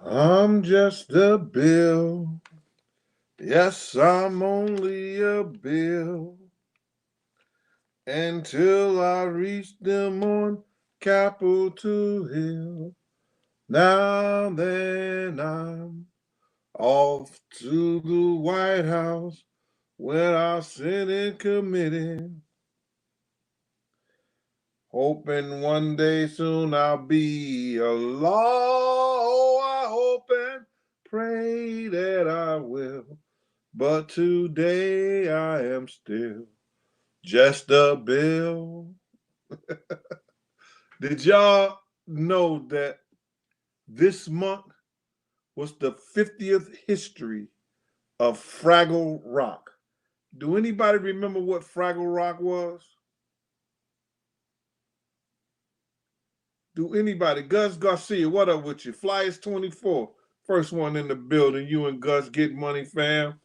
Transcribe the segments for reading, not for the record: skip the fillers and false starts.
I'm just a bill. Yes, I'm only a bill. Until I reach them on Capitol Hill. Now then, I'm off to the White House where our Senate committee. Hoping one day soon I'll be a law. Oh, I hope and pray that I will. But today I am still just a bill. Did y'all know that this month was the 50th history of Fraggle Rock? Do anybody remember what Fraggle Rock was? Do anybody? Gus Garcia, what up with you? Flyers 24, first one in the building. You and Gus get money, fam.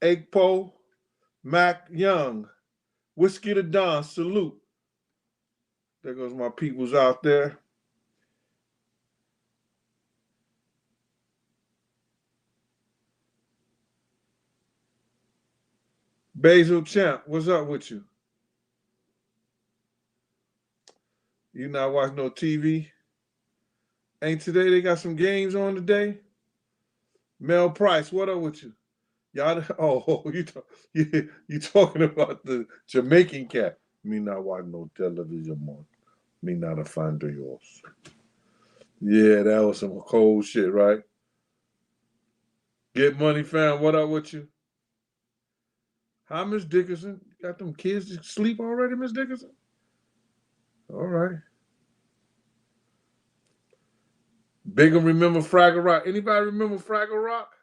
Agpo, Mac Young, Whiskey to Don, salute. There goes my peoples out there. Basil Champ, what's up with you? You not watching no TV? Ain't today they got some games on today? Mel Price, what up with you? Y'all, you talking about the Jamaican cat? Me not watching no television, man. Me not a fan of yours. Yeah, that was some cold shit, right? Get money, fam. What up with you? Hi, Miss Dickerson. Got them kids to sleep already, Miss Dickerson? All right. Bigger remember Fraggle Rock. Anybody remember Fraggle Rock?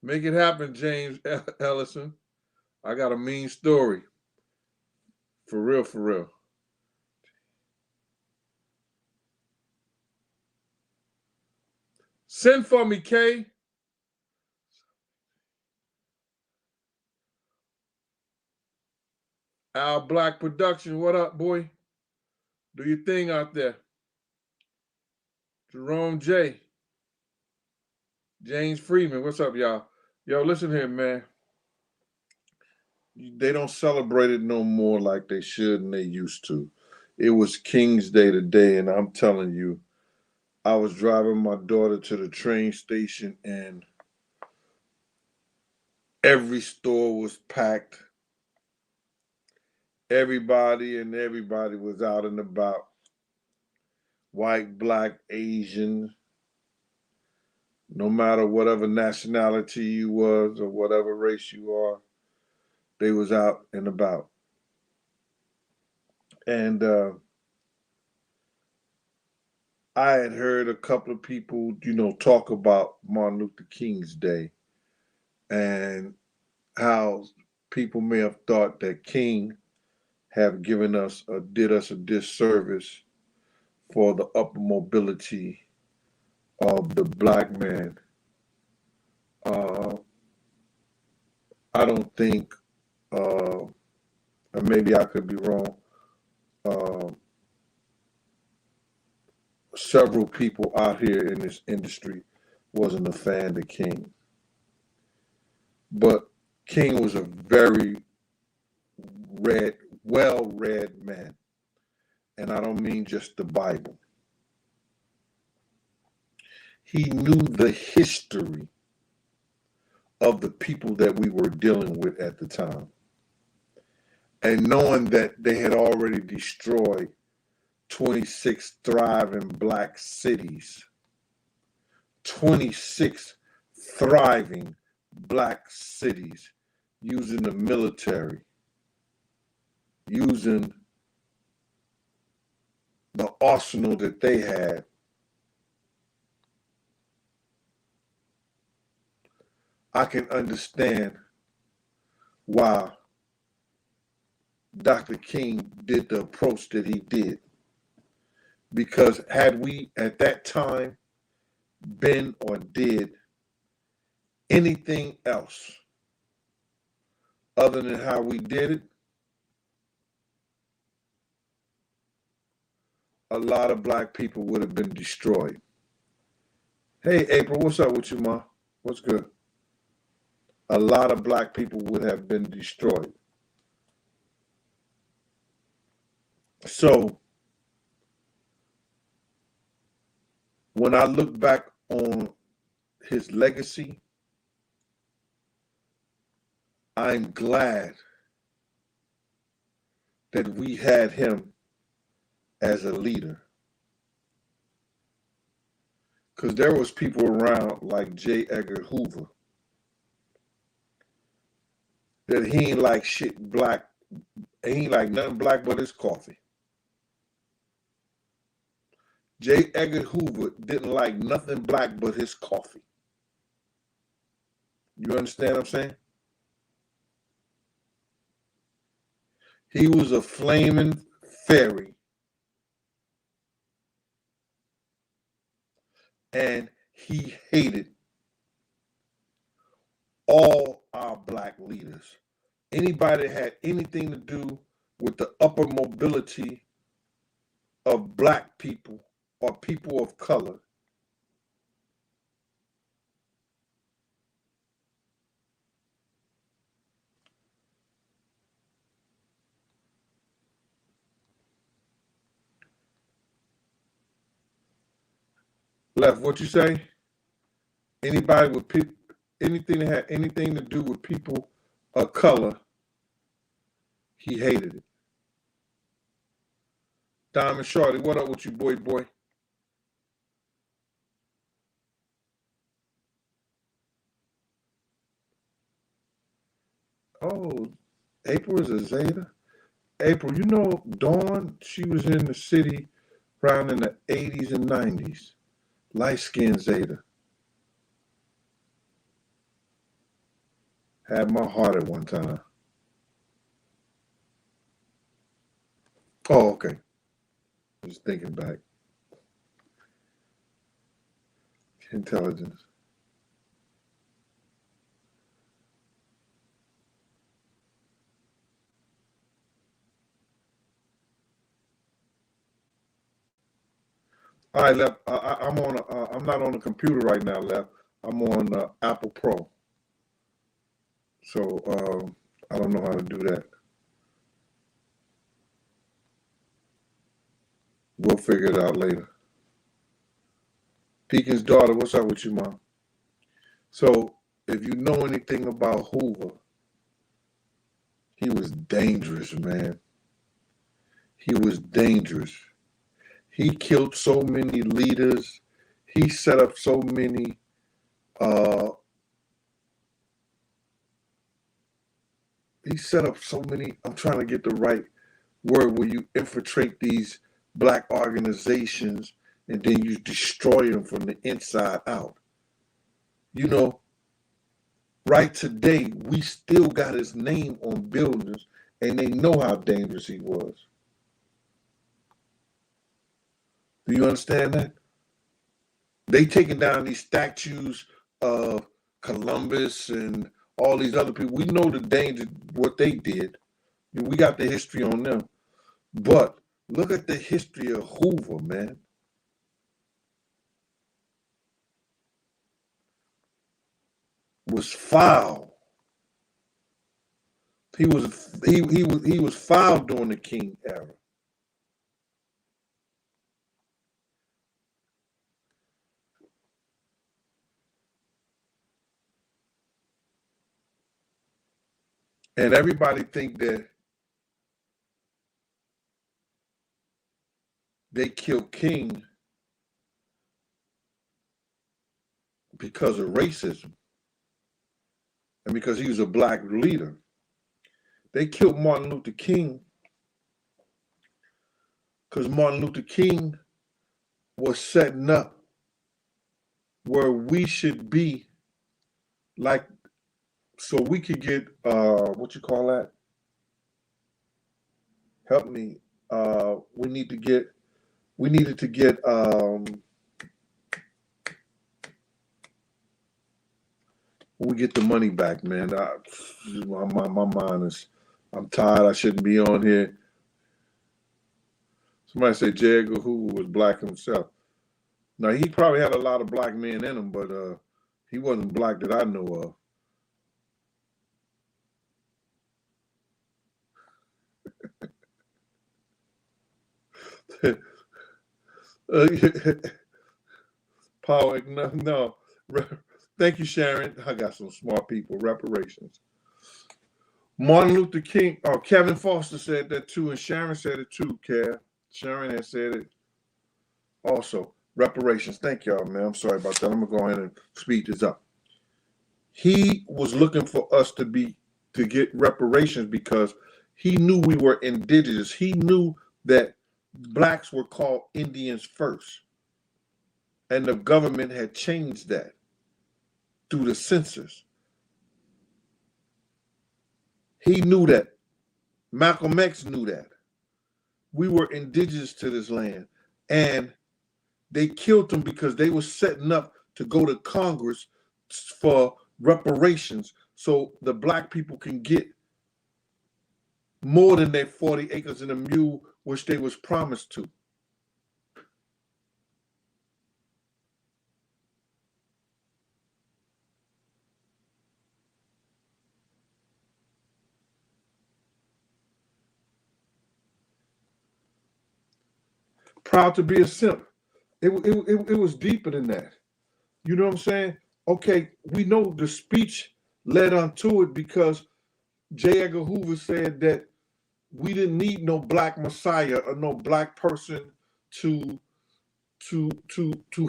Make it happen, James Ellison. I got a mean story. For real, for real. Send for me, Kay. Al Black Production. What up, boy? Do your thing out there. Jerome J. James Freeman. What's up, y'all? Yo, listen here, man. They don't celebrate it no more like they should and they used to. It was King's Day today, and I'm telling you, I was driving my daughter to the train station, and every store was packed. Everybody was out and about. White, black, Asian, no matter whatever nationality you was or whatever race you are, they was out and about. And I had heard a couple of people, talk about Martin Luther King's Day and how people may have thought that King have given us or did us a disservice for the upper mobility of the black man. Uh, I don't think, and maybe I could be wrong, uh, several people out here in this industry wasn't a fan of King. But King was a very read, well read man. And I don't mean just the Bible. He knew the history of the people that we were dealing with at the time. And knowing that they had already destroyed 26 thriving black cities, 26 thriving black cities using the military, using the arsenal that they had. I can understand why Dr. King did the approach that he did. Because had we at that time been or did anything else other than how we did it, a lot of black people would have been destroyed. Hey, April, what's up with you, Ma? What's good? A lot of black people would have been destroyed. So when I look back on his legacy, I'm glad that we had him as a leader. Because there was people around like J. Edgar Hoover that he ain't like shit black. He ain't like nothing black but his coffee. J. Edgar Hoover didn't like nothing black but his coffee. You understand what I'm saying? He was a flaming fairy. And he hated all our black leaders. Anybody that had anything to do with the upper mobility of black people or people of color, left. What you say? Anybody with anything that had anything to do with people of color, he hated it. Diamond Shorty, what up with you, boy? Oh, April is a Zeta. April, you know Dawn, she was in the city around in the 80s and 90s. Light-skinned Zeta. Had my heart at one time. Oh, okay. Just thinking back. Intelligence. All right, Left. I'm on. I'm not on the computer right now, Left. I'm on Apple Pro. So I don't know how to do that. We'll figure it out later. Pekin's daughter, what's up with you, Mom? So if you know anything about Hoover, he was dangerous, man. He was dangerous. He killed so many leaders. He set up so many I'm trying to get the right word where you infiltrate these black organizations and then you destroy them from the inside out. You know, right today, we still got his name on buildings and they know how dangerous he was. Do you understand that? They taking down these statues of Columbus and all these other people. We know the danger, what they did. We got the history on them. But look at the history of Hoover, man. Was foul. He was foul during the King era. And everybody think that they killed King because of racism and because he was a black leader. They killed Martin Luther King because Martin Luther King was setting up where we should be, like, so we could get what you call that? Help me. We needed to get we get the money back, man. My mind is, I'm tired. I shouldn't be on here. Somebody said J. Edgar Hoover was black himself. Now, he probably had a lot of black men in him, but he wasn't black that I know of. Power, no. Thank you, Sharon. I got some smart people. Reparations. Martin Luther King, Kevin Foster said that too, and Sharon said it too, Kev. Sharon has said it also. Reparations. Thank y'all, man. I'm sorry about that. I'm going to go ahead and speed this up. He was looking for us to get reparations because he knew we were indigenous. He knew that blacks were called Indians first. And the government had changed that through the census. He knew that. Malcolm X knew that. We were indigenous to this land. And they killed them because they were setting up to go to Congress for reparations so the black people can get more than their 40 acres and a mule, which they was promised to. Proud to be a simp. It was deeper than that. You know what I'm saying? Okay, we know the speech led onto it because J. Edgar Hoover said that we didn't need no black messiah or no black person to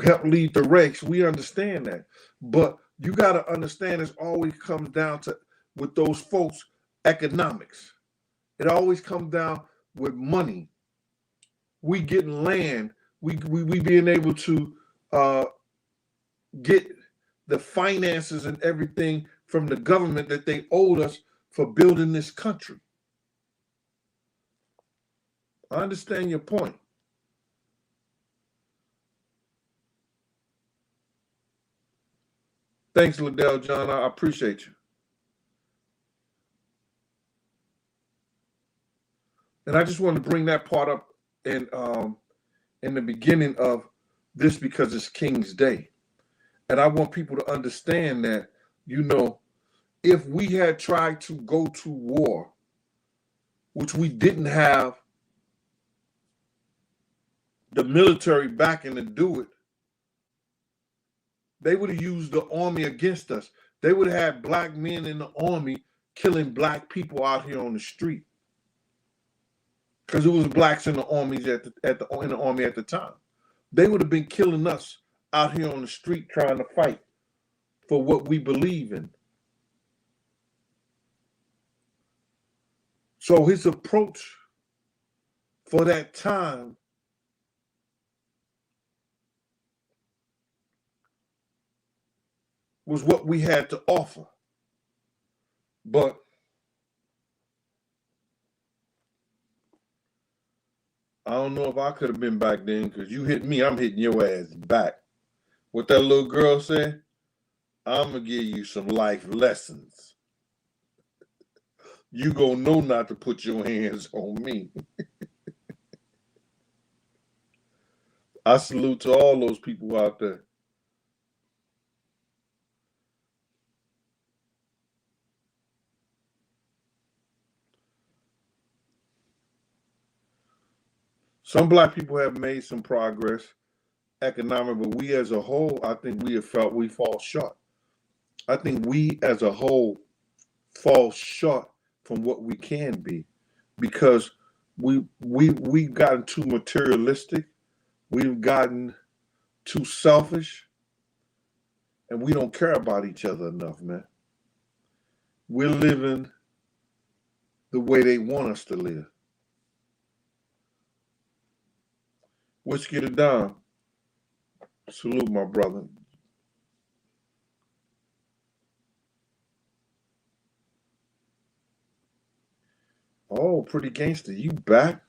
help lead the race. We understand that. But you got to understand it always comes down to, with those folks, economics. It always comes down with money. We getting land. We being able to get the finances and everything from the government that they owed us for building this country. I understand your point. Thanks, Liddell John. I appreciate you. And I just want to bring that part up in the beginning of this because it's King's Day. And I want people to understand that, you know, if we had tried to go to war, which we didn't have the military backing to do it, they would have used the army against us. They would have had black men in the army killing black people out here on the street. Because it was blacks in the armies in the army at the time. They would have been killing us out here on the street trying to fight for what we believe in. So his approach for that time was what we had to offer. But I don't know if I could have been back then, because you hit me, I'm hitting your ass back. What that little girl said, I'm going to give you some life lessons. You gonna know not to put your hands on me. I salute to all those people out there. Some black people have made some progress economic, but we as a whole, I think we have felt we fall short. I think we as a whole fall short from what we can be, because we've gotten too materialistic, we've gotten too selfish, and we don't care about each other enough, man. We're living the way they want us to live. Let's get it down. Salute, my brother. Oh, Pretty Gangster, you back?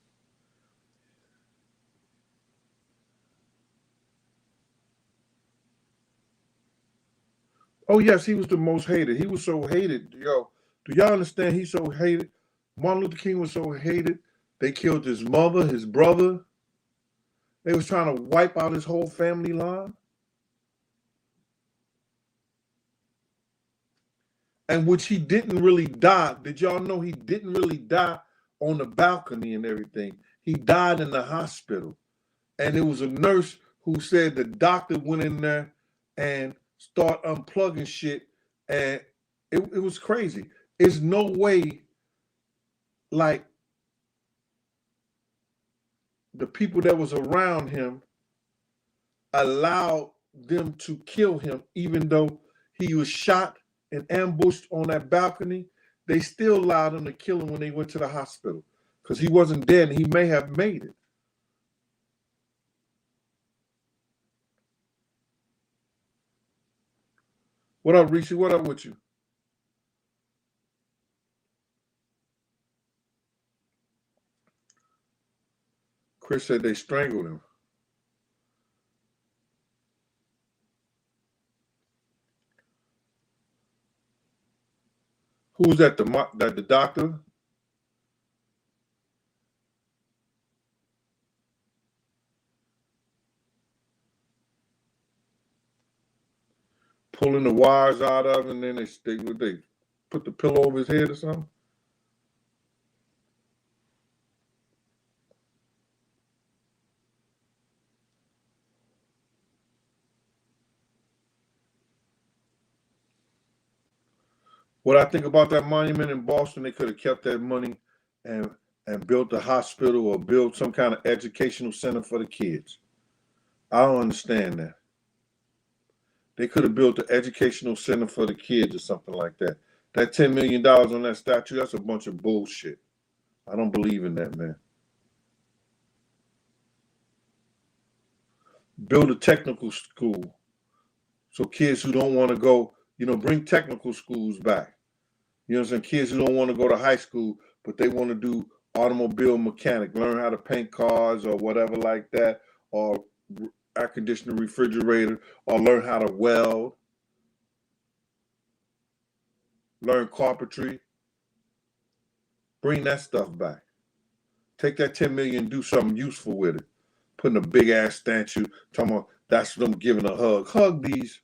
Oh, yes, he was the most hated. He was so hated. Yo, do y'all understand he's so hated? Martin Luther King was so hated. They killed his mother, his brother. They was trying to wipe out his whole family line. And which he didn't really die. Did y'all know he didn't really die on the balcony and everything? He died in the hospital. And it was a nurse who said the doctor went in there and started unplugging shit. And it was crazy. There's no way, like, the people that was around him allowed them to kill him, even though he was shot and ambushed on that balcony. They still allowed him to kill him when they went to the hospital because he wasn't dead and he may have made it. What up, Reese? What up with you? Chris said they strangled him. Who was that? The doctor? Pulling the wires out of him, and then they put the pillow over his head or something? What I think about that monument in Boston, they could have kept that money and built a hospital or built some kind of educational center for the kids. I don't understand that. They could have built an educational center for the kids or something like that. That $10 million on that statue, that's a bunch of bullshit. I don't believe in that, man. Build a technical school so kids who don't want to go, bring technical schools back. You know what I'm saying? Kids who don't want to go to high school, but they want to do automobile mechanic, learn how to paint cars or whatever like that, or air conditioner, refrigerator, or learn how to weld, learn carpentry. Bring that stuff back. Take that 10 million and do something useful with it. Putting a big ass statue, talking about that's them giving a hug. Hug these.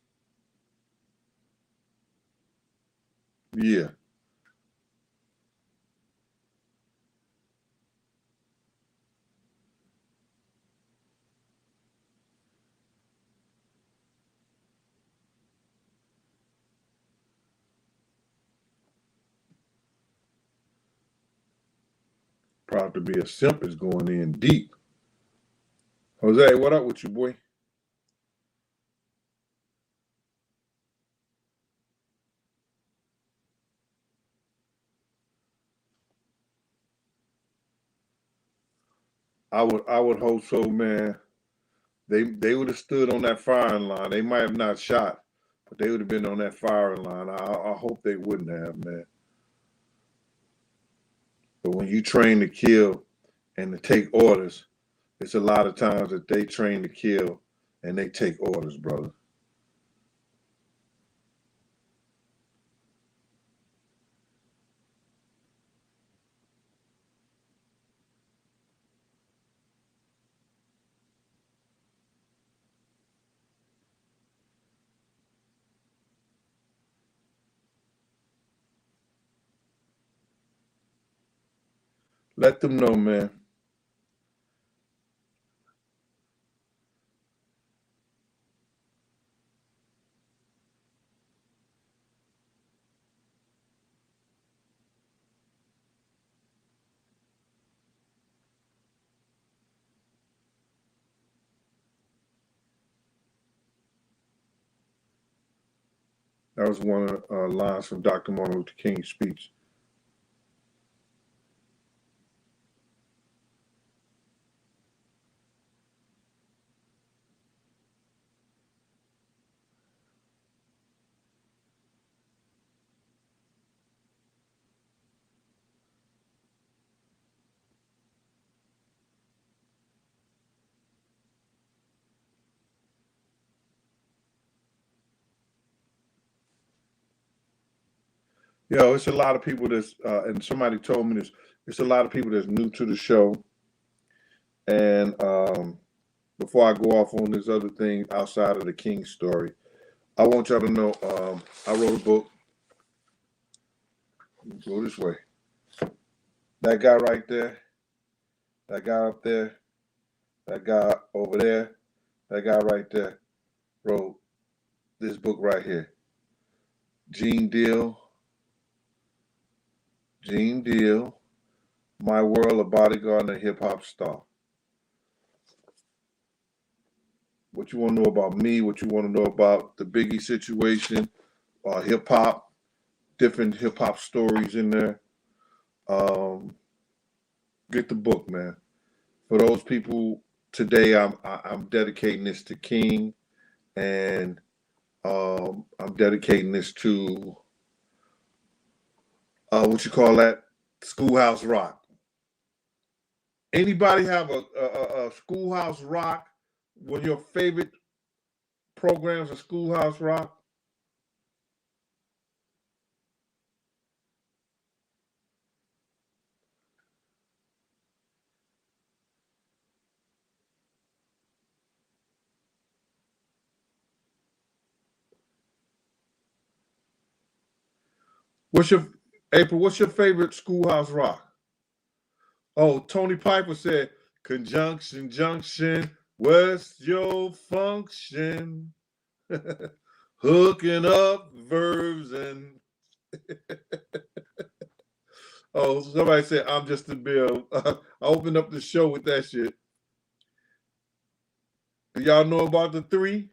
Yeah. Proud to be a simp is going in deep. Jose, what up with you, boy? I would hope so, man. They would have stood on that firing line. They might have not shot, but they would have been on that firing line. I hope they wouldn't have, man. But when you train to kill and to take orders, it's a lot of times that they train to kill and they take orders, brother. Let them know, man. That was one of the lines from Dr. Martin Luther King's speech. It's a lot of people that's, and somebody told me this, it's a lot of people that's new to the show. And before I go off on this other thing outside of the King story, I want y'all to know I wrote a book. Go this way. That guy right there, that guy up there, that guy over there, that guy right there wrote this book right here. Gene Deal, My World, a Bodyguard and a Hip Hop Star. What you want to know about me, what you want to know about the Biggie situation, hip hop, different hip hop stories in there. Get the book, man. For those people today, I'm dedicating this to King, and I'm dedicating this to what you call that? Schoolhouse Rock. Anybody have a Schoolhouse Rock? One of your favorite programs of Schoolhouse Rock? What's your April? What's your favorite Schoolhouse Rock? Oh, Tony Piper said, "Conjunction, junction. What's your function? Hooking up verbs and." Oh, somebody said, "I'm just a bill." I opened up the show with that shit. Do y'all know about the three?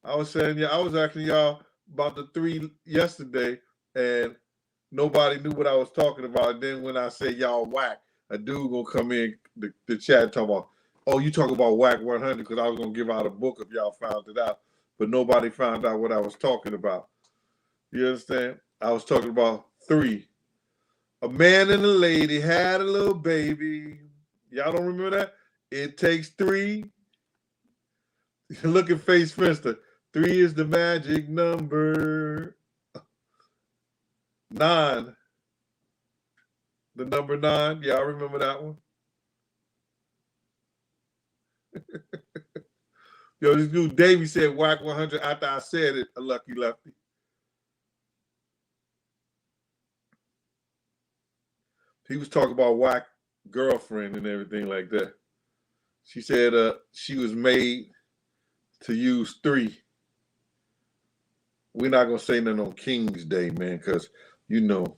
I was saying, yeah, I was asking y'all about the three yesterday, and nobody knew what I was talking about. And then when I say y'all whack, a dude gonna come in the chat and talk about, oh, you talk about whack 100 because I was gonna give out a book if y'all found it out, but nobody found out what I was talking about. You understand? I was talking about three. A man and a lady had a little baby. Y'all don't remember that? It takes three. Look at Face Finster. Three is the magic number. 9. The number 9. Y'all remember that one? Yo, this dude Davey said whack 100 after I said it, a lucky lefty. He was talking about whack girlfriend and everything like that. She said she was made to use 3. We're not gonna say nothing on King's Day, man, because you know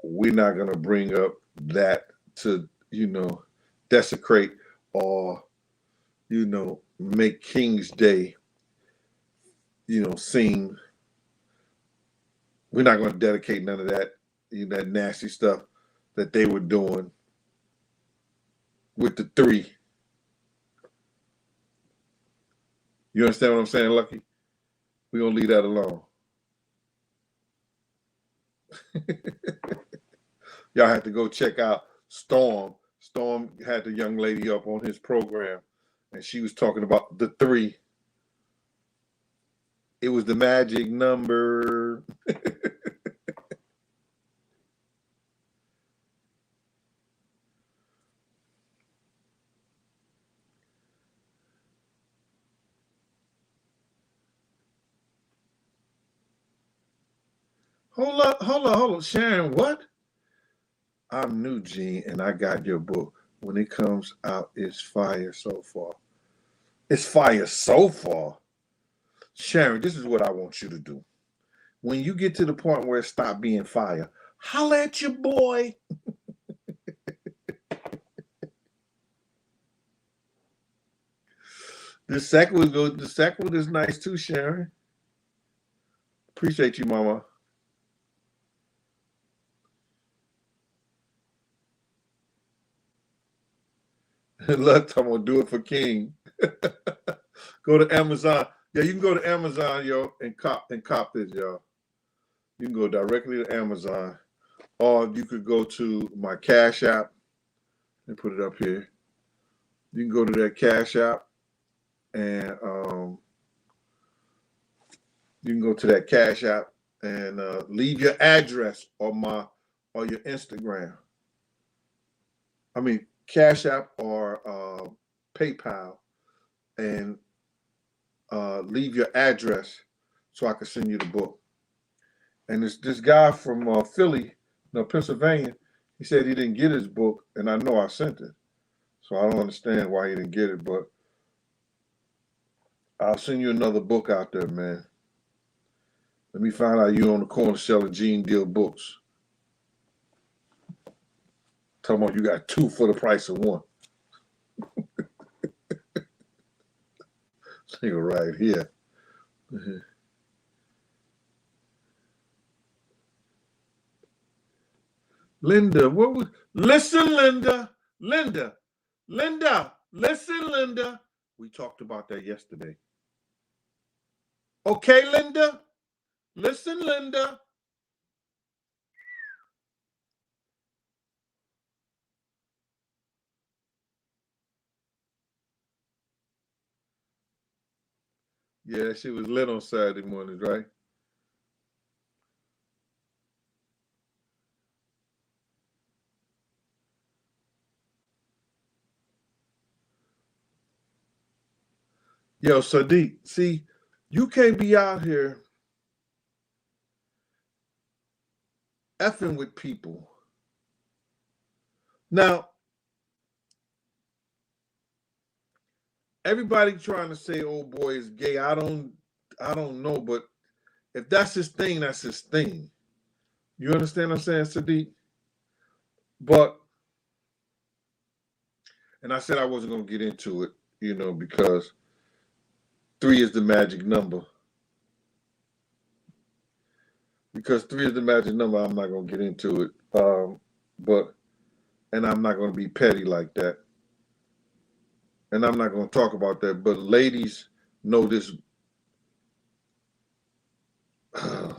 we're not gonna bring up that to desecrate or make King's Day seem. We're not gonna dedicate none of that that nasty stuff that they were doing with the 3. You understand what I'm saying, Lucky? We're gonna leave that alone. Y'all have to go check out Storm. Storm had the young lady up on his program, and she was talking about the 3. It was the magic number. Hold on. Sharon, what? I'm new, Gene, and I got your book. When it comes out, it's fire so far. It's fire so far. Sharon, this is what I want you to do. When you get to the point where it stopped being fire, holla at your boy. The second one is nice too, Sharon. Appreciate you, Mama. Look, I'm gonna do it for King. Go to Amazon. Yeah, you can go to Amazon, yo, and cop this, y'all. You can go directly to Amazon, or you could go to my Cash App and put it up here. You can go to that Cash App, and leave your address or your Instagram. I mean, Cash App or PayPal and leave your address so I can send you the book. And this guy from Philly, no, Pennsylvania, he said he didn't get his book, and I know I sent it. So I don't understand why he didn't get it, but I'll send you another book out there, man. Let me find out you on the corner selling Gene Deal books. Talking about you got two for the price of one. Nigga right here. Linda, what was? Listen, Linda, listen, Linda. We talked about that yesterday. Okay, Linda. Listen, Linda. Yeah, she was lit on Saturday mornings, right? Yo, Sadiq, see, you can't be out here effing with people. Now, everybody trying to say old boy is gay. I don't know, but if that's his thing, that's his thing. You understand what I'm saying, Sadiq? But, and I said I wasn't going to get into it, because 3 is the magic number. Because 3 is the magic number, I'm not going to get into it. And I'm not going to be petty like that. And I'm not going to talk about that. But ladies know this. I'm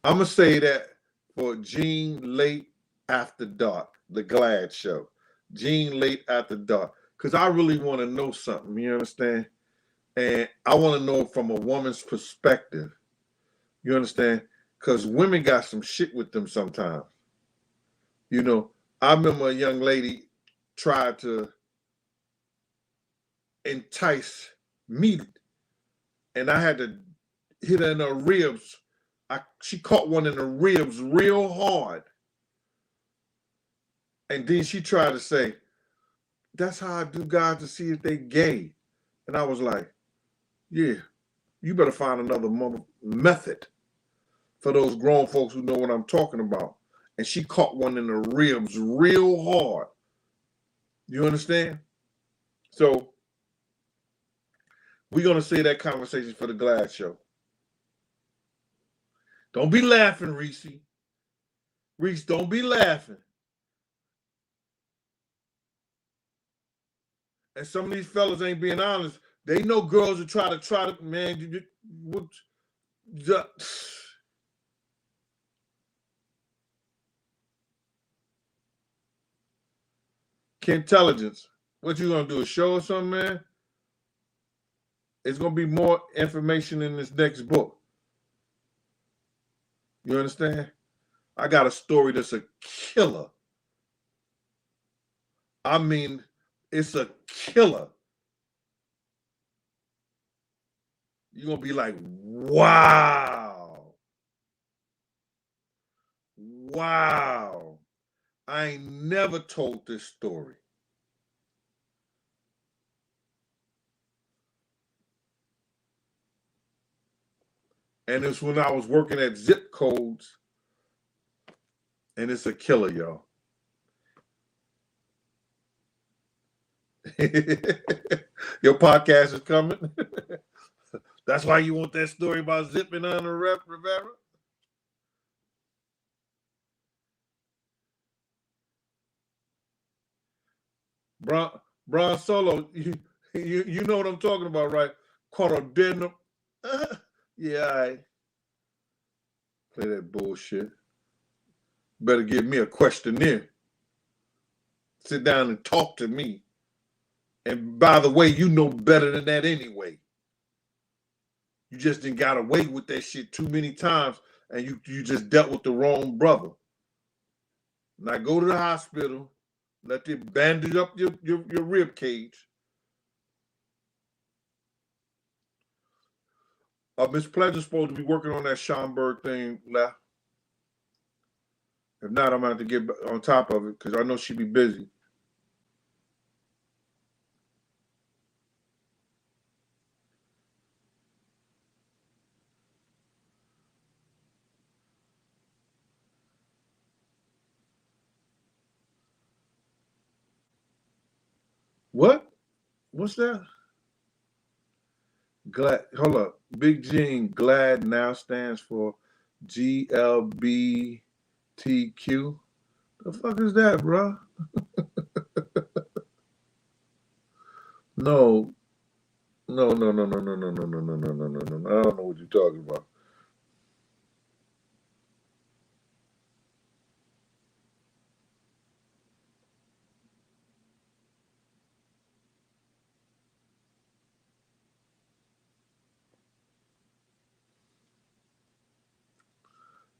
going to say that for Gene Late After Dark, the Glad Show. Gene Late After Dark. Because I really want to know something, you understand? And I want to know it from a woman's perspective. You understand? Because women got some shit with them sometimes. I remember a young lady tried to entice me, and I had to hit her in her ribs. She caught one in the ribs real hard. And then she tried to say, that's how I do guys to see if they gay. And I was like, yeah, you better find another method for those grown folks who know what I'm talking about. And she caught one in the ribs real hard. You understand? So we're going to say that conversation for the Glad Show. Don't be laughing, Reese. Reese, don't be laughing. And some of these fellas ain't being honest. They know girls who try to, man, Intelligence. What you gonna do? A show or something, man? It's gonna be more information in this next book. You understand? I got a story that's a killer. I mean, it's a killer. You're gonna be like, wow. Wow. I ain't never told this story. And it's when I was working at Zip Codes. And it's a killer, y'all. Your podcast is coming. That's why you want that story about zipping on the Rivera? Bron Solo, you know what I'm talking about, right? Caught a dinner. Yeah, I play that bullshit. Better give me a questionnaire. Sit down and talk to me. And by the way, you know better than that anyway. You just didn't got away with that shit too many times, and you just dealt with the wrong brother. Now go to the hospital Let you bandage up your rib cage. Miss Pleasure's supposed to be working on that Schomburg thing left. If not, I'm going to have to get on top of it because I know she'd be busy. What? What's that? Glad. Hold up. Big Gene. Glad now stands for GLBTQ. The fuck is that, bro? No. No, no, no, no, no, no, no, no, no, no, no, no, no. I don't know what you're talking about.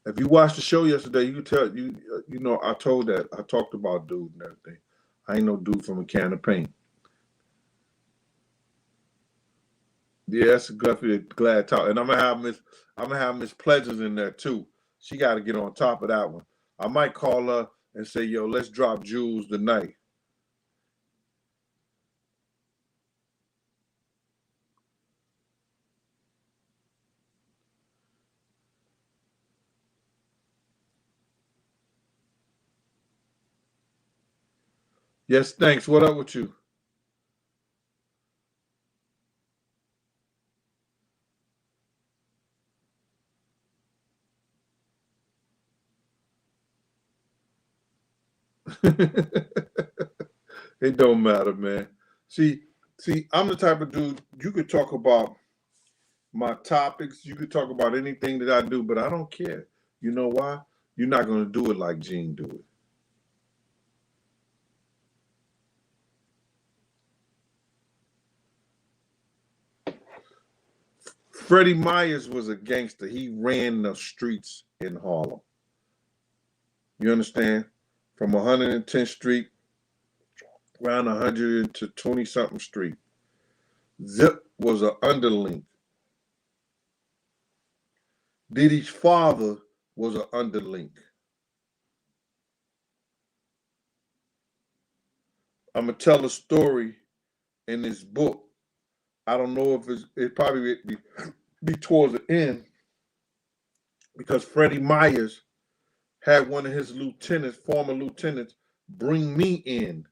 If you watched the show yesterday, you could tell you know I talked about dude and everything. I ain't no dude from a can of paint. Yeah, that's a glad talk. And I'm gonna have Miss Pleasures in there too. She got to get on top of that one. I might call her and say, "Yo, let's drop jewels tonight." Yes, thanks. What up with you? It don't matter, man. See, I'm the type of dude you could talk about my topics. You could talk about anything that I do, but I don't care. You know why? You're not going to do it like Gene do it. Freddie Myers was a gangster. He ran the streets in Harlem. You understand? From 110th Street around 100 to 20 something Street. Zip was an underling. Diddy's father was an underling. I'm gonna tell a story in this book. I don't know if it probably be towards the end because Freddie Myers had one of his lieutenants, former lieutenants, bring me in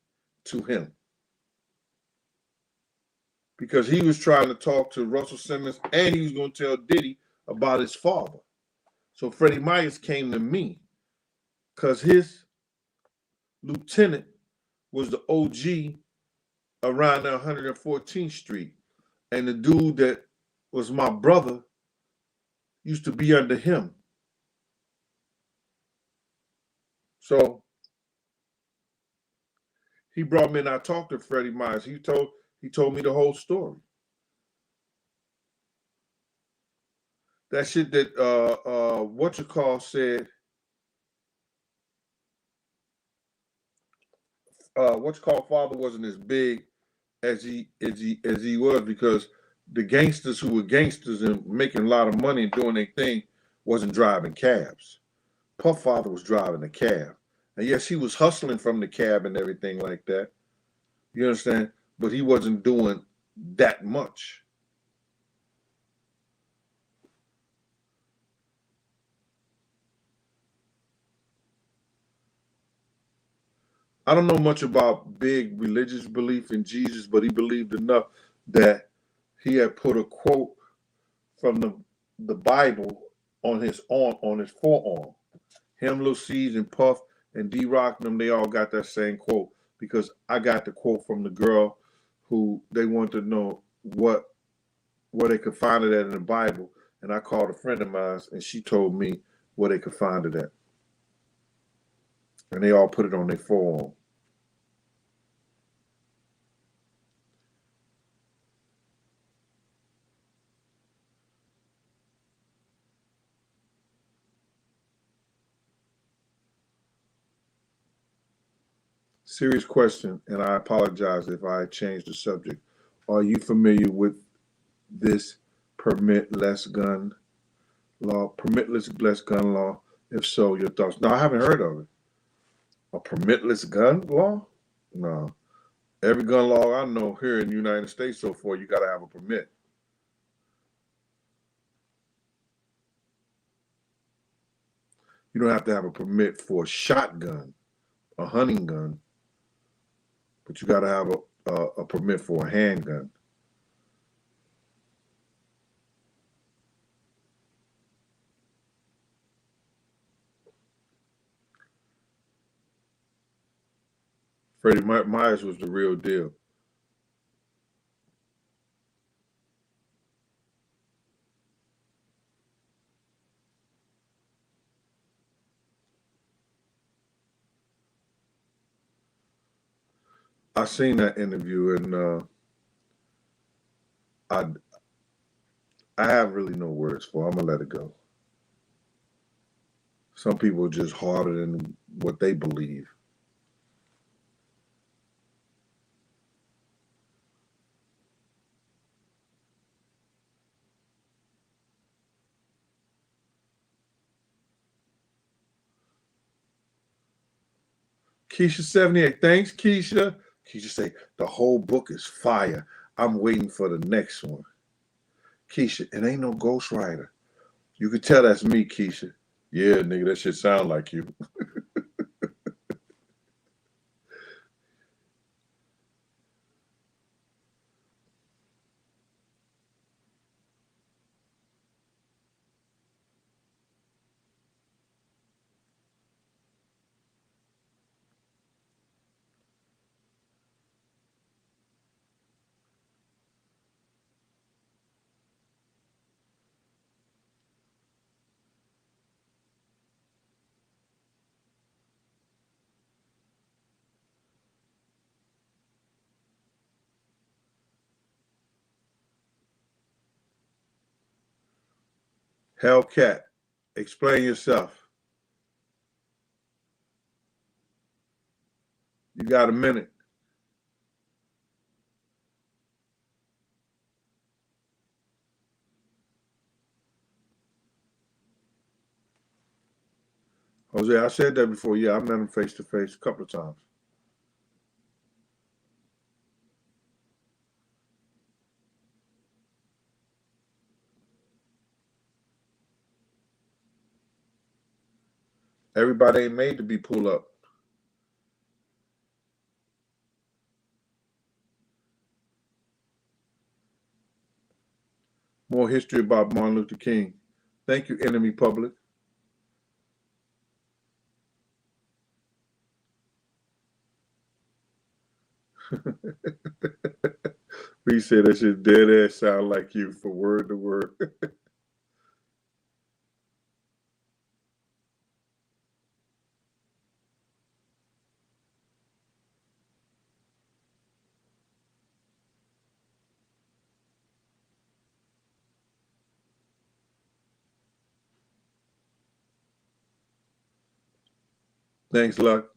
to him because he was trying to talk to Russell Simmons and he was going to tell Diddy about his father. So Freddie Myers came to me because his lieutenant was the OG around 114th Street. And the dude that was my brother used to be under him. So he brought me and I talked to Freddie Myers. He told me the whole story. That shit that what you call said what you call father wasn't as big as he was because the gangsters who were gangsters and making a lot of money and doing their thing wasn't driving cabs. Puff father was driving a cab. And yes, he was hustling from the cab and everything like that. You understand? But he wasn't doing that much. I don't know much about big religious belief in Jesus, but he believed enough that he had put a quote from the Bible on his arm, on his forearm. Him, Lil C's, and Puff and D Rock, them, they all got that same quote because I got the quote from the girl who they wanted to know where they could find it at in the Bible, and I called a friend of mine and she told me where they could find it at, and they all put it on their forearm. Serious question, and I apologize if I changed the subject. Are you familiar with this permit less gun law? Permitless less gun law? If so, your thoughts? No, I haven't heard of it. A permitless gun law? No. Every gun law I know here in the United States so far, you got to have a permit. You don't have to have a permit for a shotgun, a hunting gun, but you got to have a permit for a handgun. Freddie Myers was the real deal. I seen that interview, and I I have really no words for it. I'm gonna let it go. Some people are just harder than what they believe. Keisha 78, thanks, Keisha. Keisha say the whole book is fire. I'm waiting for the next one. Keisha, it ain't no ghostwriter. You can tell that's me, Keisha. Yeah, nigga, that shit sound like you. Hellcat, explain yourself. You got a minute. Jose, I said that before. Yeah, I met him face to face a couple of times. Everybody ain't made to be pulled up. More history about Martin Luther King. Thank you, Enemy Public. We said that shit dead ass sound like you for word to word. Thanks, Luck.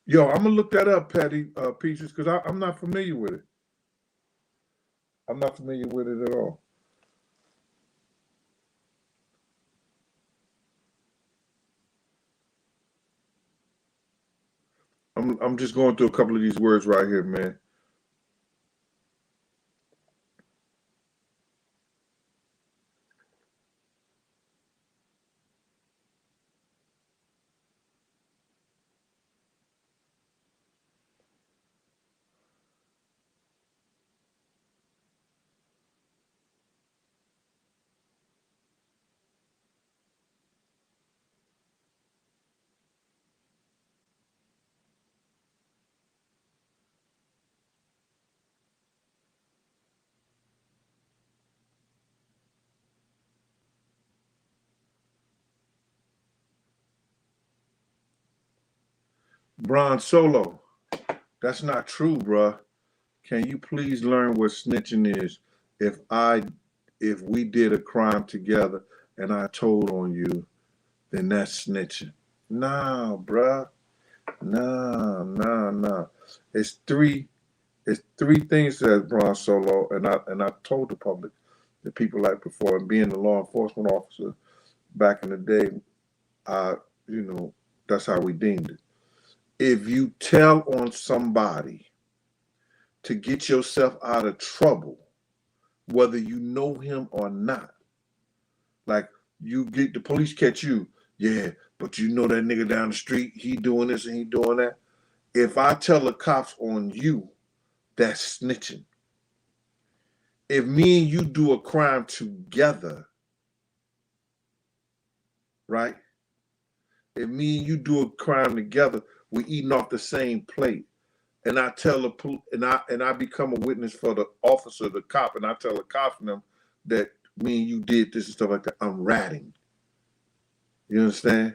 Yo, I'm gonna look that up, Patty Peaches, because I'm not familiar with it. I'm not familiar with it at all. I'm just going through a couple of these words right here, man. Bron Solo, that's not true, bruh. Can you please learn what snitching is? If we did a crime together and I told on you, then that's snitching. Nah, bruh. Nah. It's three. It's three things that Bron Solo, and I told the public, the people like before, and being a law enforcement officer back in the day, I that's how we deemed it. If you tell on somebody to get yourself out of trouble, whether you know him or not, like you get the police catch you, yeah, but you know that nigga down the street, he doing this and he doing that. If I tell the cops on you, that's snitching. If me and you do a crime together, right? If me and you do a crime together, we eating off the same plate. And I tell I become a witness for the officer, the cop, and I tell the cops and them that me and you did this and stuff like that. I'm ratting. You understand?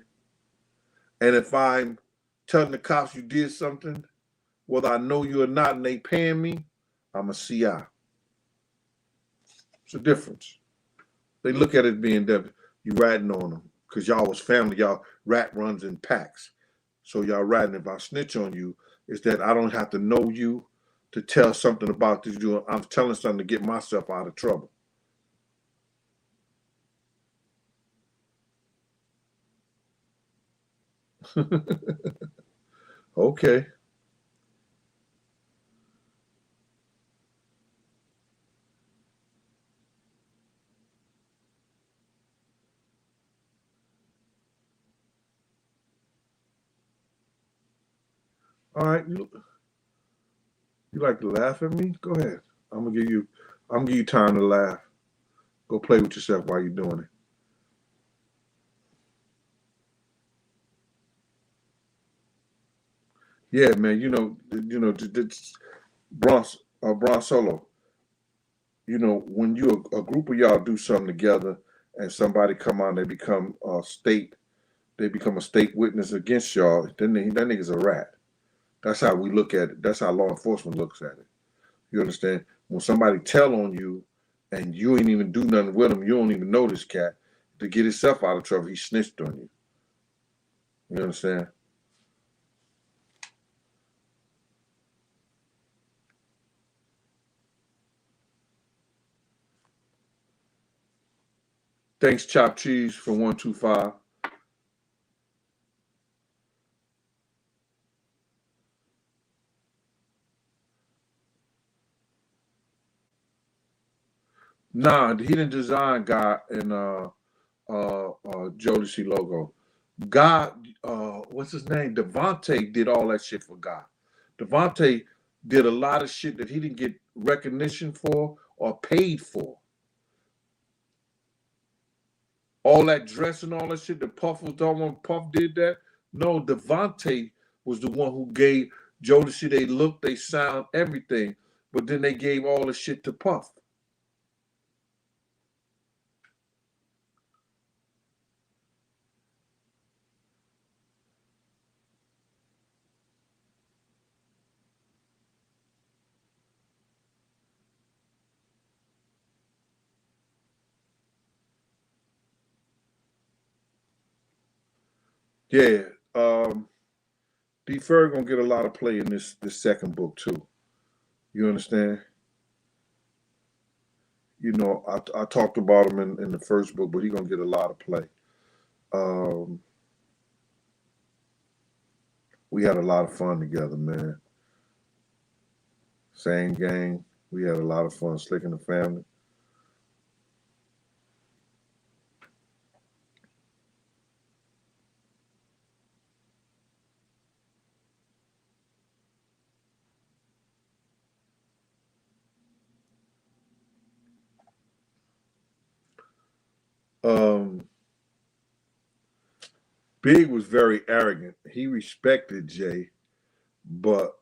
And if I'm telling the cops you did something, whether I know you or not, and they paying me, I'm a CI. It's a difference. They look at it being that you ratting on them because y'all was family. Y'all rat runs in packs. So y'all ratting. If I snitch on you, is that I don't have to know you to tell something about this. I'm telling something to get myself out of trouble. Okay. All right. You like to laugh at me? Go ahead. I'm gonna give you time to laugh. Go play with yourself while you're doing it. Yeah, man. Bron Solo. When a group of y'all do something together, and somebody come on, they become a state witness against y'all. Then that nigga's a rat. That's how we look at it. That's how law enforcement looks at it. You understand? When somebody tell on you, and you ain't even do nothing with him, you don't even know this cat. To get himself out of trouble, he snitched on you. You understand? Thanks, Chop Cheese, for 125. Nah, he didn't design God and Jodeci logo. God, what's his name? Devontae did all that shit for God. Devontae did a lot of shit that he didn't get recognition for or paid for. All that dress and all that shit that Puff was talking when Puff did that. No, Devontae was the one who gave Jodeci they look, they sound, everything. But then they gave all the shit to Puff. Yeah. D. Ferg gonna get a lot of play in this second book too. You understand? I talked about him in the first book, but he's gonna get a lot of play. Um, we had a lot of fun together, man. Same gang. We had a lot of fun. Slick and the family. Um, Big was very arrogant. He respected Jay, but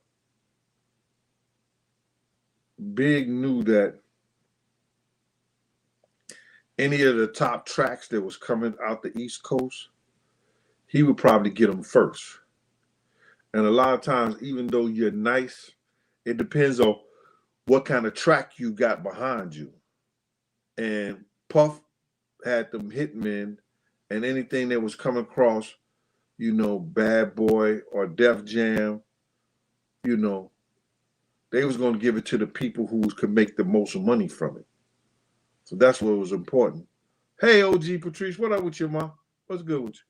Big knew that any of the top tracks that was coming out the East Coast, he would probably get them first. And a lot of times, even though you're nice, it depends on what kind of track you got behind you. And Puff had them hitmen, and anything that was coming across, Bad Boy or Def Jam, you know, they was going to give it to the people who could make the most money from it. So that's what was important. Hey, OG Patrice, what up with you, ma? What's good with you?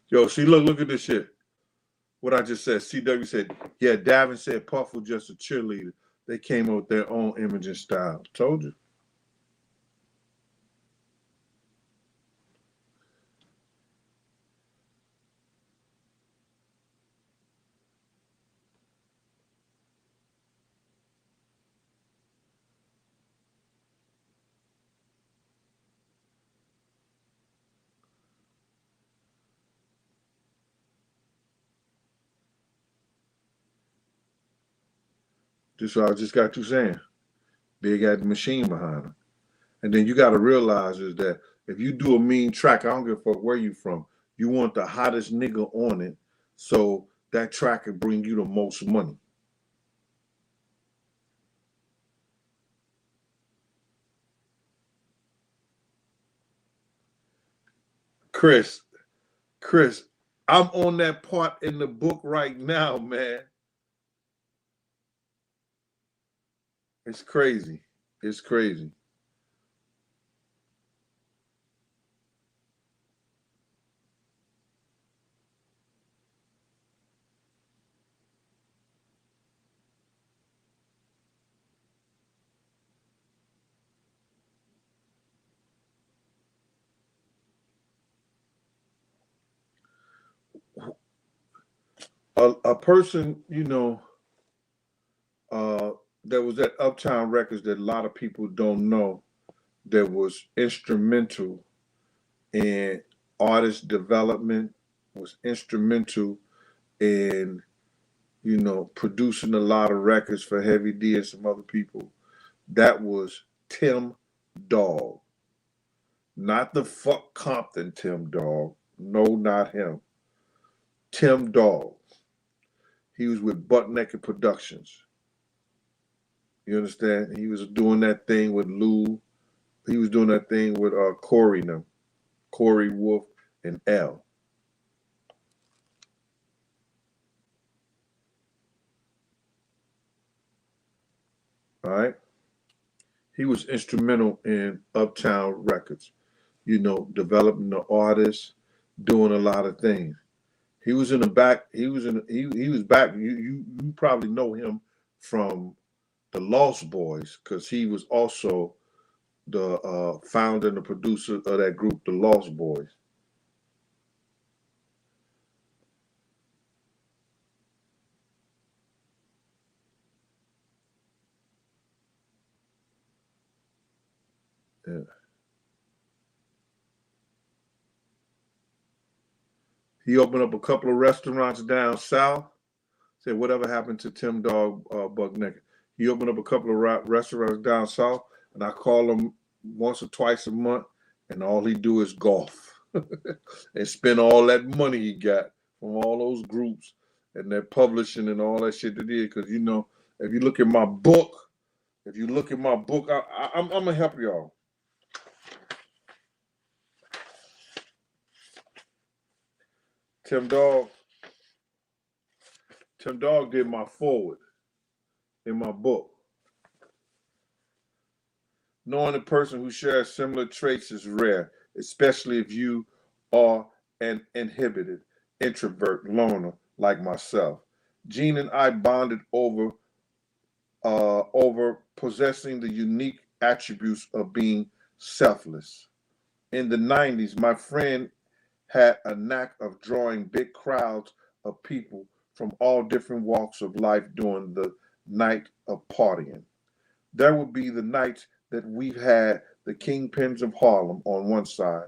Yo, see, look at this shit. What I just said. CW said, yeah, Davin said Puff was just a cheerleader. They came up with their own image and style. Told you. Just what I just got you saying. Big had the machine behind him. And then you got to realize is that if you do a mean track, I don't give a fuck where you from, you want the hottest nigga on it, so that track can bring you the most money. Chris, Chris, I'm on that part in the book right now, man. It's crazy. It's crazy. A person, uh, that was at Uptown Records that a lot of people don't know that was instrumental in artist development, was instrumental in, producing a lot of records for Heavy D and some other people. That was Tim Dog. Not the fuck Compton Tim Dog. No, not him. Tim Dog. He was with Butt Naked Productions. You understand? He was doing that thing with Lou. He was doing that thing with Corey and them. Corey Wolf and L. All right? He was instrumental in Uptown Records, developing the artists, doing a lot of things. He was in the back. He was back. You probably know him from the Lost Boys because he was also the founder and the producer of that group, the Lost Boys. Yeah. He opened up a couple of restaurants down south. Said whatever happened to Tim Dog Buck Naked. He opened up a couple of restaurants down south, and I call him once or twice a month, and all he do is golf and spend all that money he got from all those groups and their publishing and all that shit they did. Because if you look at my book, I'm gonna help y'all. Tim Dog, Tim Dog did my forward in my book. Knowing a person who shares similar traits is rare, especially if you are an inhibited, introvert, loner like myself. Gene and I bonded over possessing the unique attributes of being selfless. In the 90s, my friend had a knack of drawing big crowds of people from all different walks of life during the night of partying. There would be the nights that we've had the kingpins of Harlem on one side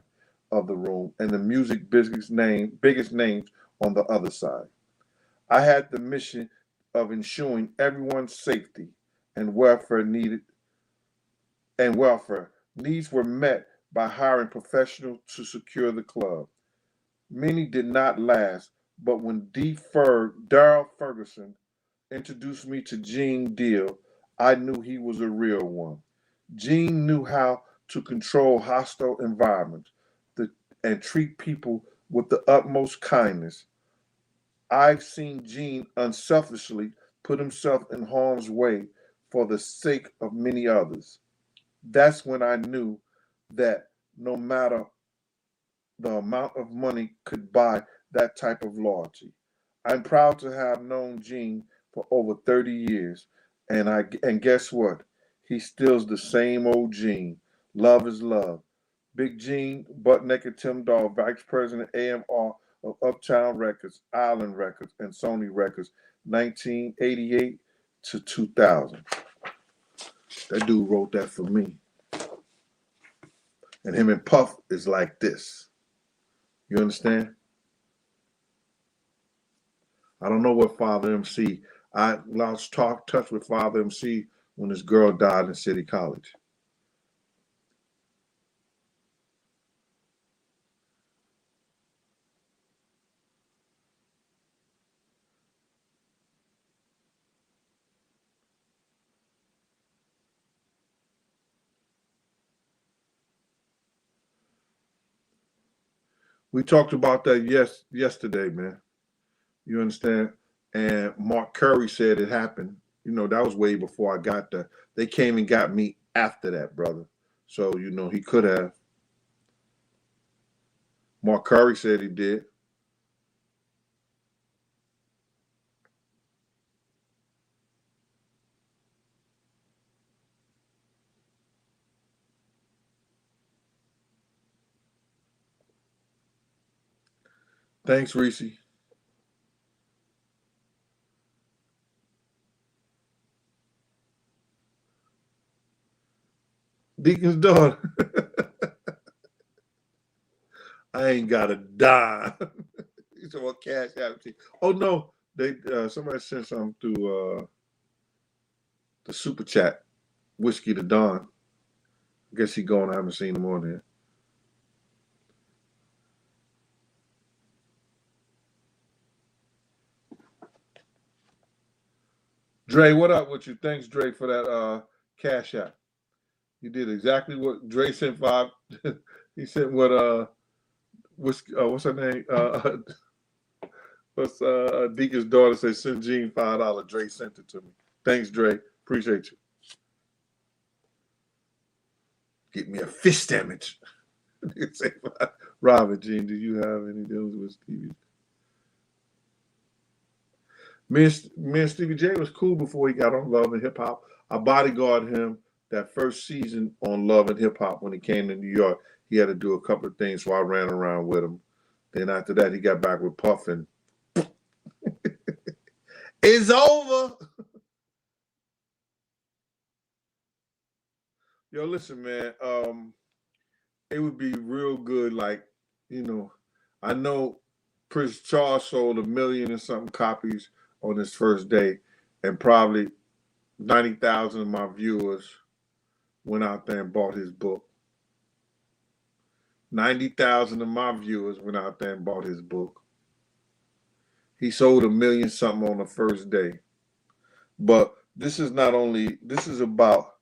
of the room and the biggest names on the other side. I had the mission of ensuring everyone's safety and welfare Needs were met by hiring professionals to secure the club. Many did not last, but when Daryl Ferguson introduced me to Gene Deal, I knew he was a real one. Gene knew how to control hostile environments and treat people with the utmost kindness. I've seen Gene unselfishly put himself in harm's way for the sake of many others. That's when I knew that no matter the amount of money could buy that type of loyalty. I'm proud to have known Gene for over 30 years, and guess what? He still's the same old Gene. Love is love. Big Gene, Butt Naked Tim Dog, Vice President AMR of Uptown Records, Island Records, and Sony Records, 1988 to 2000. That dude wrote that for me. And him and Puff is like this. You understand? I don't know what Father MC. I lost touch with Father MC when his girl died in City College. We talked about that yesterday, man. You understand? And Mark Curry said it happened. You know, that was way before I got there. They came and got me after that, brother. So, you know, he could have. Mark Curry said he did. Thanks, Reese. Deacon's daughter. I ain't got a dime. He said, "What cash out to you?" Oh no, they somebody sent something through the super chat. Whiskey to Dawn. I guess he gone. I haven't seen him on there. Dre, what up with you? Thanks, Dre, for that cash out. You did exactly what Dre sent five. He sent what what's her name? What's Deacon's daughter said send Gene $5. Dre sent it to me. Thanks, Dre. Appreciate you. Get me a fish sandwich. Robert, Gene, do you have any deals with Stevie? Me and Stevie J was cool before he got on Love and Hip Hop. I bodyguarded him that first season on Love and Hip Hop when he came to New York. He had to do a couple of things, so I ran around with him. Then after that, he got back with Puff, and it's over. Yo, listen, man. It would be real good. Like, you know, I know Prince Charles sold 1,000,000 and something copies on his first day, and probably 90,000 of my viewers went out there and bought his book. 90,000 of my viewers went out there and bought his book. He sold 1,000,000 something on the first day. But this is not only, this is about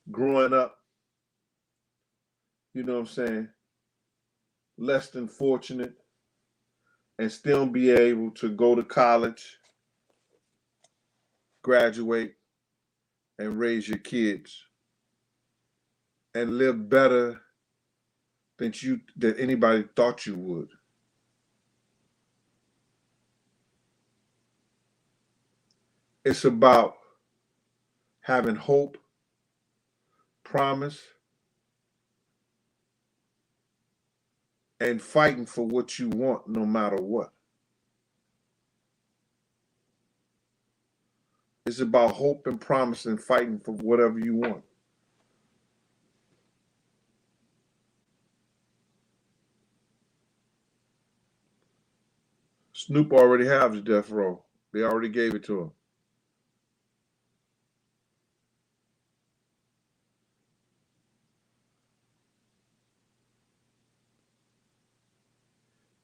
growing up, you know what I'm saying, less than fortunate, and still be able to go to college, graduate, and raise your kids and live better than anybody thought you would. It's about having hope, promise, and fighting for what you want no matter what. It's about hope and promise and fighting for whatever you want. Snoop already has the death row. They already gave it to him.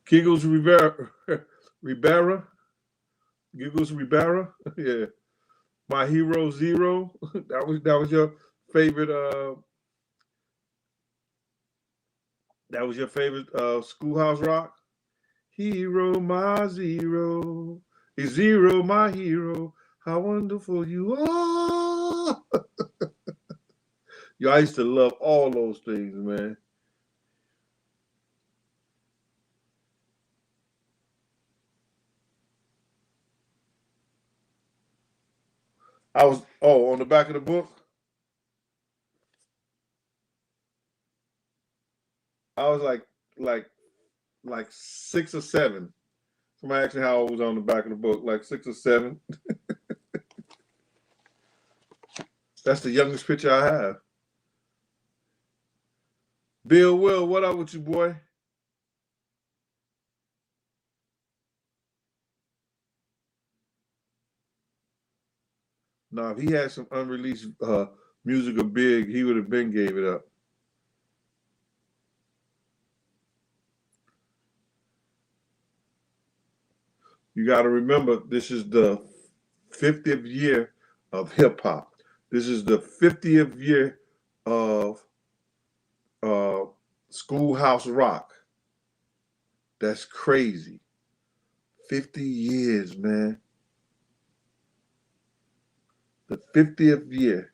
Giggles Rivera, Ribera, Giggles Ribera. Yeah, My Hero Zero. That was your favorite. That was your favorite Schoolhouse Rock. Hero, my zero, is zero, my hero. How wonderful you are. Yo, I used to love all those things, man. I was on the back of the book. I was like like 6 or 7. Somebody asked me how I was on the back of the book, like 6 or 7. That's the youngest picture I have. Bill Will, what up with you, boy? Now, if he had some unreleased music of Big, he would have been gave it up. You got to remember, this is the 50th year of hip hop. This is the 50th year of uh, Schoolhouse Rock. That's crazy. 50 years, man. The 50th year.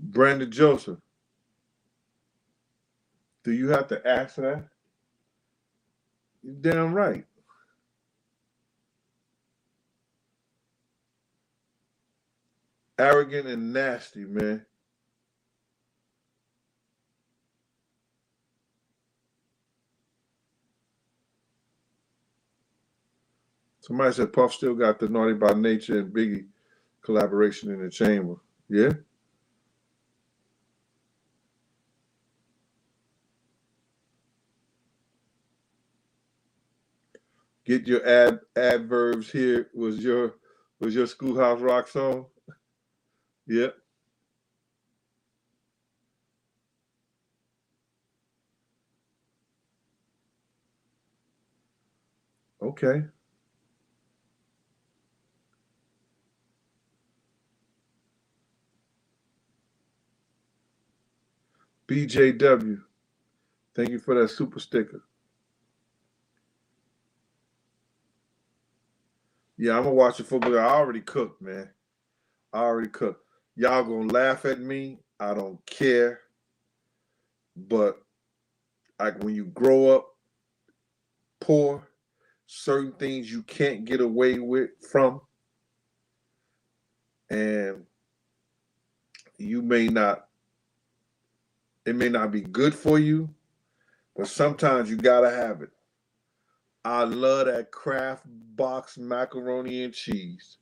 Brandon Joseph, do you have to ask that? You're damn right. Arrogant and nasty, man. Somebody said Puff still got the Naughty by Nature and Biggie collaboration in the chamber. Yeah? Get your adverbs here was your Schoolhouse Rock song? Yep. Okay. BJW. Thank you for that super sticker. Yeah, I'm gonna watch the football. I already cooked, man. I already cooked. Y'all gonna laugh at me. I don't care. But like when you grow up poor, certain things you can't get away with from, and you may not. It may not be good for you, but sometimes you gotta have it. I love that Kraft box macaroni and cheese.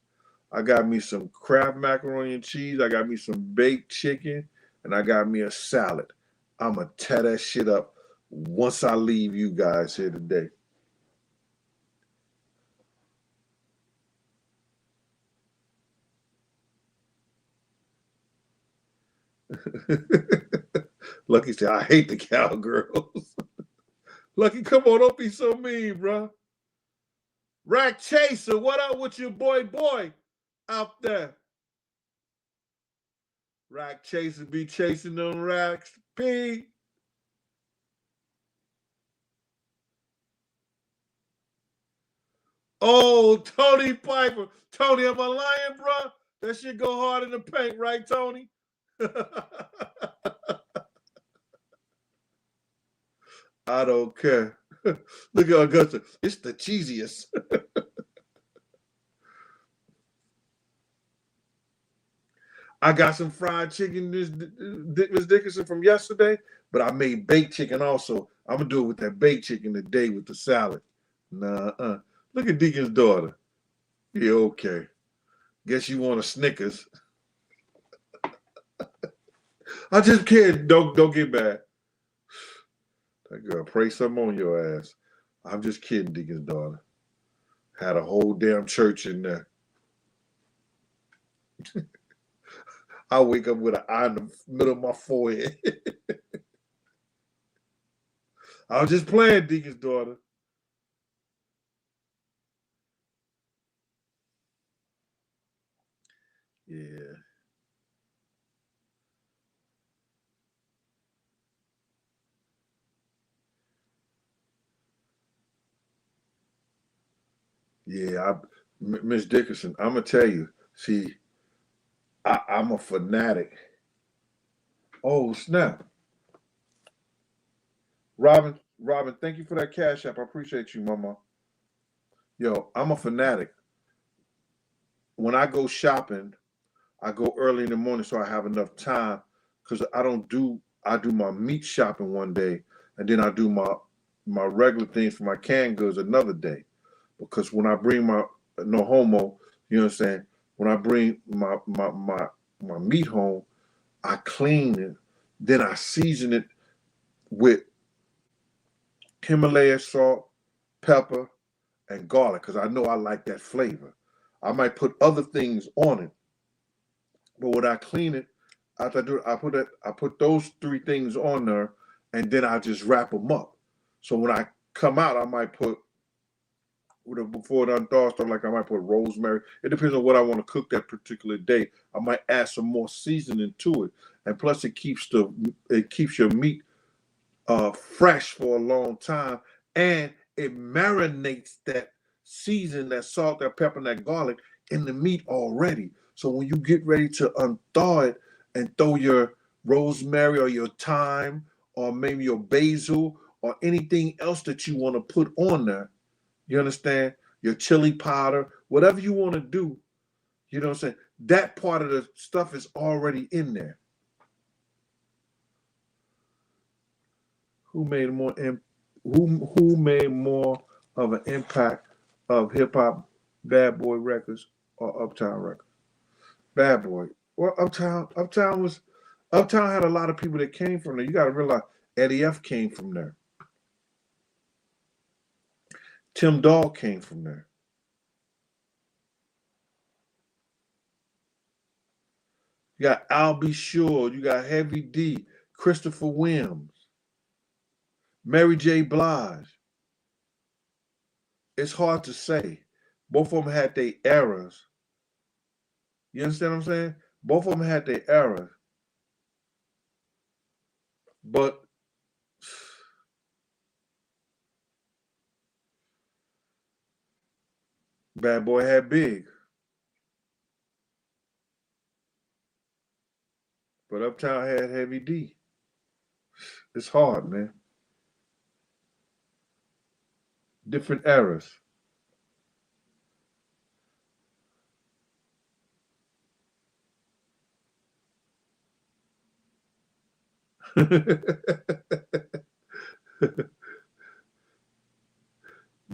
I got me some Kraft macaroni and cheese. I got me some baked chicken, and I got me a salad. I'ma tear that shit up once I leave you guys here today. Lucky said, I hate the cowgirls. Lucky, come on, don't be so mean, bro. Rack Chaser, what up with your boy out there? Rack Chaser be chasing them racks. P. Oh, Tony Piper. Tony, am I lying, bro? That shit go hard in the paint, right, Tony? I don't care. Look at Augusta. It's the cheesiest. I got some fried chicken, Miss Dickinson, from yesterday, but I made baked chicken also. I'm gonna do it with that baked chicken today with the salad. Nah, look at Deacon's daughter. Yeah, okay. Guess you want a Snickers. I just kidding. Don't get mad. That girl pray something on your ass. I'm just kidding, Deacon's daughter. Had a whole damn church in there. I wake up with an eye in the middle of my forehead. I was just playing, Deacon's daughter. Yeah. Yeah, Miss Dickerson, I'm gonna tell you. See, I'm a fanatic. Oh snap, Robin, thank you for that cash app. I appreciate you, Mama. Yo, I'm a fanatic. When I go shopping, I go early in the morning so I have enough time because I do my meat shopping one day and then I do my regular things for my canned goods another day. Because when I bring my no homo, you know what I'm saying? When I bring my meat home, I clean it, then I season it with Himalaya salt, pepper, and garlic because I know I like that flavor. I might put other things on it, but when I clean it, after I put those three things on there, and then I just wrap them up. So when I come out, I might put before it unthaws stuff like I might put rosemary. It depends on what I want to cook that particular day. I might add some more seasoning to it, and plus it keeps your meat fresh for a long time, and it marinates that season, that salt, that pepper, and that garlic in the meat already. So when you get ready to unthaw it and throw your rosemary or your thyme or maybe your basil or anything else that you want to put on there, you understand? Your chili powder, whatever you want to do, you know what I'm saying? That part of the stuff is already in there. Who made more who made more of an impact of hip hop, Bad Boy Records or Uptown Records? Bad Boy. Well, Uptown had a lot of people that came from there. You got to realize Eddie F came from there. Tim Dog came from there. You got Al B. Sure. You got Heavy D, Christopher Williams, Mary J. Blige. It's hard to say. Both of them had their eras. You understand what I'm saying? Both of them had their eras. But Bad Boy had Big. But Uptown had Heavy D. It's hard, man. Different eras.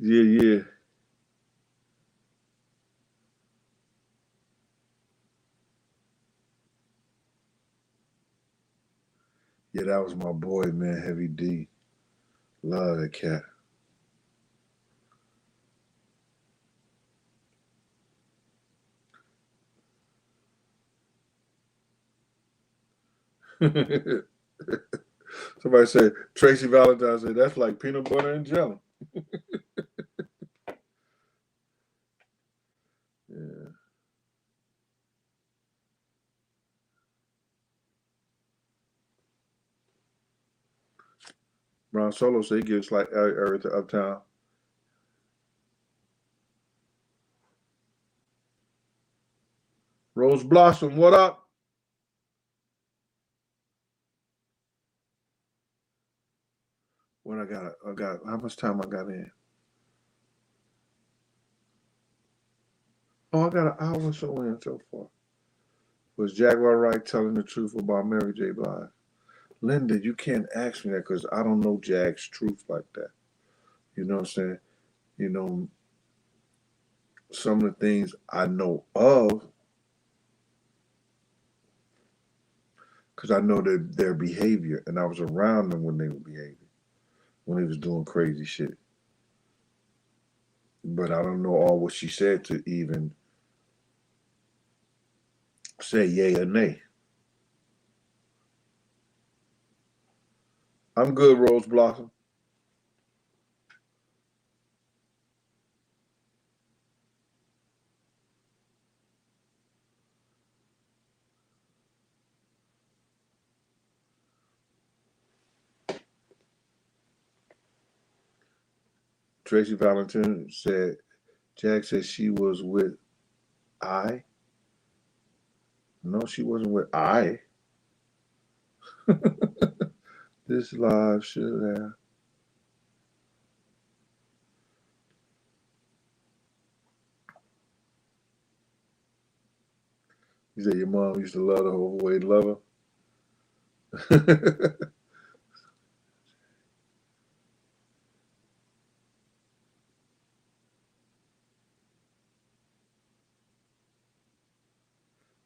Yeah, yeah. Yeah, that was my boy, man, Heavy D. Love that cat. Somebody said Tracy Valentine said that's like peanut butter and jelly. Yeah. Ron Solo said he gives like everything Uptown. Rose Blossom, what up? What I got how much time I got in? Oh, I got an hour or so in so far. Was Jaguar Wright telling the truth about Mary J. Blige? Linda, you can't ask me that because I don't know Jag's truth like that. You know what I'm saying? You know, some of the things I know of because I know their behavior and I was around them when they were behaving, when they was doing crazy shit. But I don't know all what she said to even say yay or nay. I'm good, Rose Blossom. Tracy Valentin said, Jack said she was with I. No, she wasn't with I. This live should have. You said your mom used to love the overweight lover.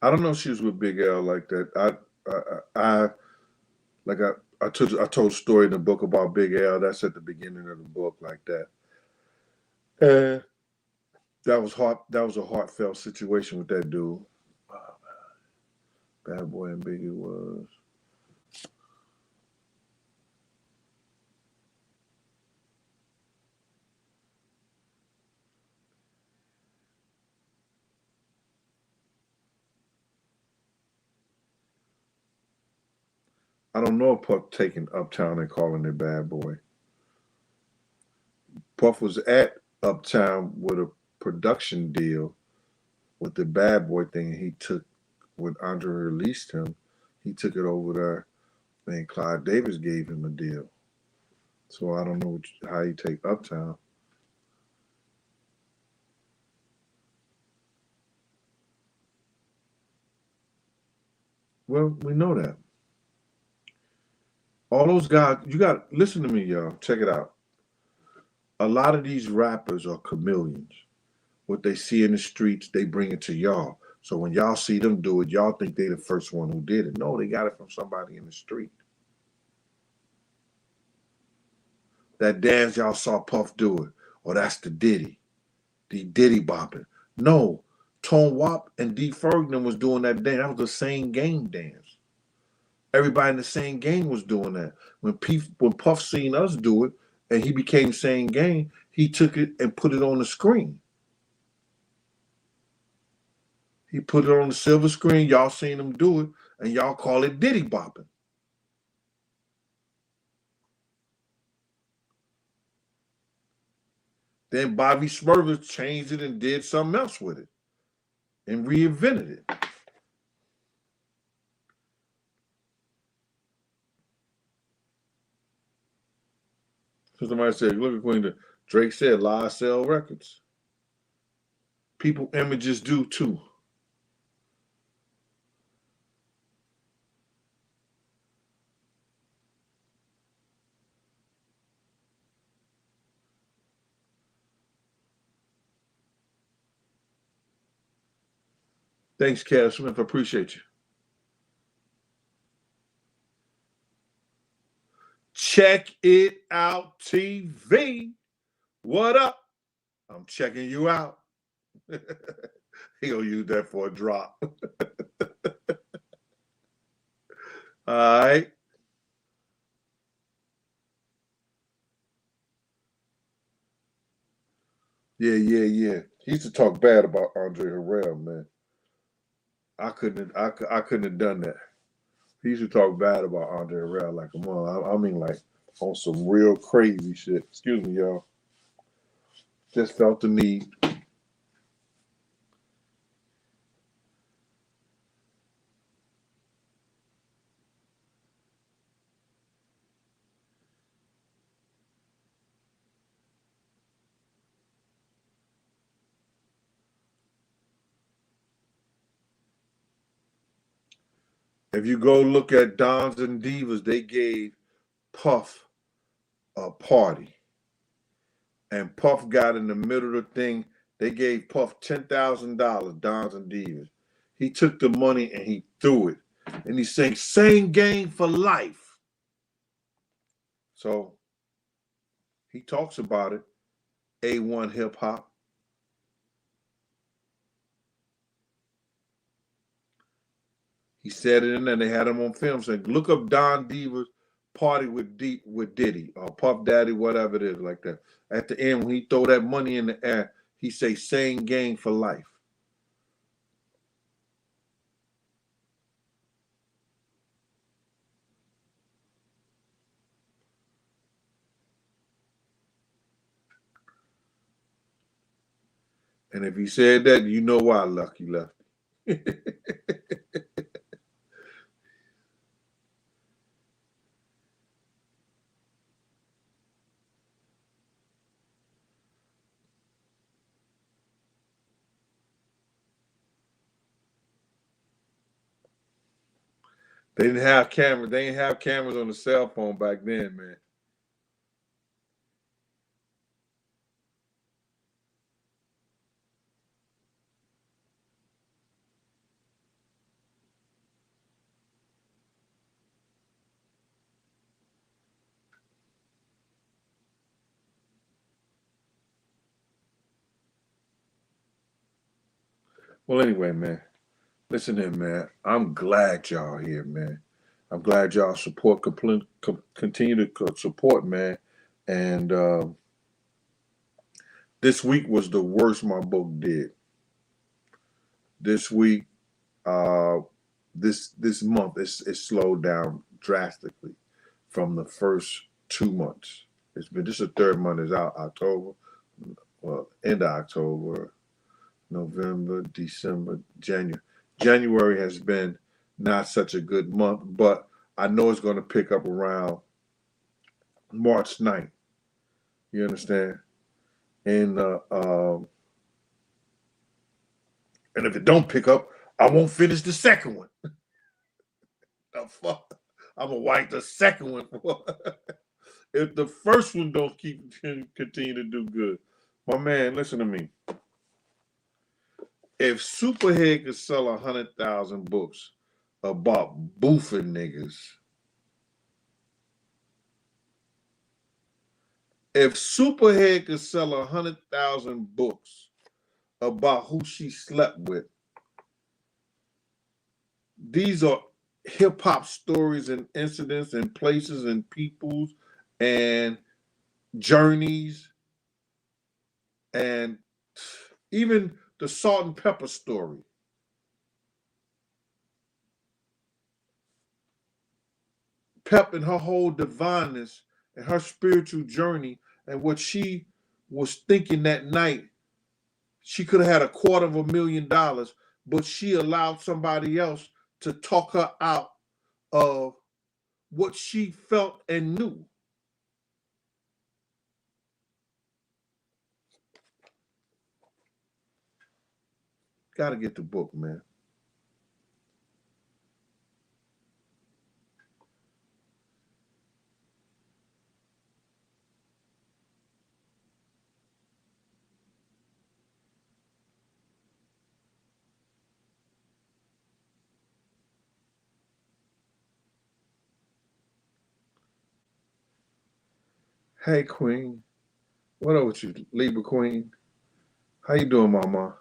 I don't know if she was with Big L like that. I like I told a story in the book about Big L. That's at the beginning of the book, like that. And that was heart. That was a heartfelt situation with that dude. Bad Boy and Biggie was. I don't know if Puff taking Uptown and calling it Bad Boy. Puff was at Uptown with a production deal with the Bad Boy thing. He took when Andre released him, he took it over there, and Clive Davis gave him a deal. So I don't know how you take Uptown. Well, we know that. All those guys, you got listen to me, y'all. Check it out. A lot of these rappers are chameleons. What they see in the streets, they bring it to y'all. So when y'all see them do it, y'all think they the first one who did it. No, they got it from somebody in the street. That dance y'all saw Puff do it, or that's the Diddy bopping. No, Tone Wop and D Ferguson was doing that dance. That was the same game dance. Everybody in the same game was doing that. When Puff seen us do it, and he became same game, he took it and put it on the screen. He put it on the silver screen. Y'all seen him do it, and y'all call it Diddy bopping. Then Bobby Smurfers changed it and did something else with it and reinvented it. So somebody said, look at Queen. Drake said, lies sell records. People images do too. Thanks, Cass Smith. I appreciate you. Check It Out TV. What up? I'm checking you out. He'll use that for a drop. All right. Yeah. He used to talk bad about Andre Harrell, man. I couldn't have done that. He used to talk bad about Andre Harrell, like, come on. I mean, like, on some real crazy shit. Excuse me, y'all. Just felt the need. If you go look at Dons and Divas, they gave Puff a party. And Puff got in the middle of the thing. They gave Puff $10,000, Dons and Divas. He took the money and he threw it. And he sang, same game for life. So he talks about it. A1 Hip Hop. He said it in there. They had him on film saying, look up Don Diva's party with Diddy or Puff Daddy, whatever it is, like that. At the end, when he throw that money in the air, he say, "Same game for life." And if he said that, you know why Lucky left. They didn't have cameras. They didn't have cameras on the cell phone back then, man. Well, anyway, man. Listen here, man. I'm glad y'all here, man. I'm glad y'all continue to support, man. And this week was the worst my book did. This week, uh, this month, it slowed down drastically from the first 2 months. It's been this is the third month is out. October, well, end of October, November, December, January. January has been not such a good month, but I know it's going to pick up around March 9th. You understand? And and if it don't pick up, I won't finish the second one. The fuck, I'm gonna wipe the second one. If the first one don't continue to do good, my man, listen to me. If Superhead could sell 100,000 books about boofing niggas, if Superhead could sell 100,000 books about who she slept with, these are hip hop stories and incidents and places and peoples and journeys and even the salt and pepper story. Pep and her whole divineness and her spiritual journey and what she was thinking that night. She could have had $250,000, but she allowed somebody else to talk her out of what she felt and knew. Got to get the book, man. Hey, Queen. What up with you, Libra Queen? How you doing, Mama?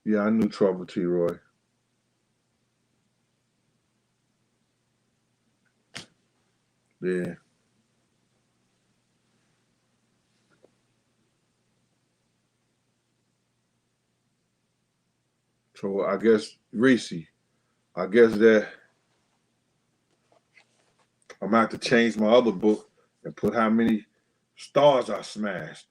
Yeah, I knew Trouble T. Roy. Yeah. So I guess Reese, I guess that I'm gonna have to change my other book and put how many stars I smashed.